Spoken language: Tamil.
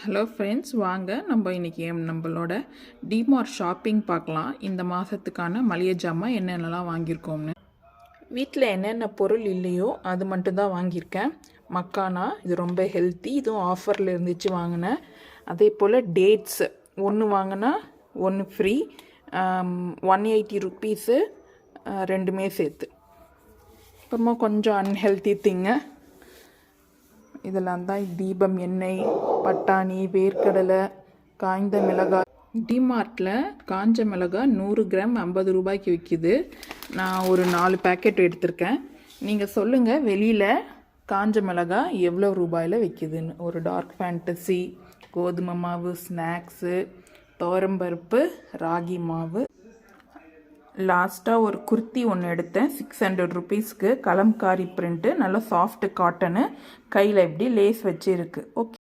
ஹலோ ஃப்ரெண்ட்ஸ், வாங்க நம்ம இன்றைக்கி நம்மளோட டிமார்ட் ஷாப்பிங் பார்க்கலாம். இந்த மாதத்துக்கான மளிகை ஜாமான் என்னென்னலாம் வாங்கியிருக்கோம்னு. வீட்டில் என்னென்ன பொருள் இல்லையோ அது மட்டும்தான் வாங்கியிருக்கேன். மக்கானா இது ரொம்ப ஹெல்த்தி, இதுவும் ஆஃபரில் இருந்துச்சு வாங்கினேன். அதே போல் டேட்ஸ் ஒன்று வாங்கினா ஒன்று ஃப்ரீ, 180 ருப்பீஸு ரெண்டுமே சேர்த்து. அப்புறமா கொஞ்சம் அன்ஹெல்த்தி திங்க இதெல்லாம் தான். தீபம் எண்ணெய், பட்டாணி, வேர்க்கடலை, காய்ந்த மிளகாய். டிமார்ட்டில் காஞ்ச மிளகாய் 100 கிராம் 50 ரூபாய்க்கு விற்கிது. நான் ஒரு 4 பேக்கெட் எடுத்திருக்கேன். நீங்கள் சொல்லுங்கள், வெளியில் காஞ்ச மிளகாய் எவ்வளோ ரூபாயில் விற்கிதுன்னு. ஒரு டார்க் ஃபேண்டசி, கோதுமை மாவு, ஸ்நாக்ஸு, துவரம்பருப்பு, ராகி மாவு. லாஸ்ட்டாக ஒரு குர்த்தி ஒன்று எடுத்தேன் 600 ருப்பீஸ்க்கு. கலம்காரி பிரிண்ட்டு, நல்லா சாஃப்ட் காட்டனு, கையில் எப்படி லேஸ் வச்சு இருக்குது. ஓகே.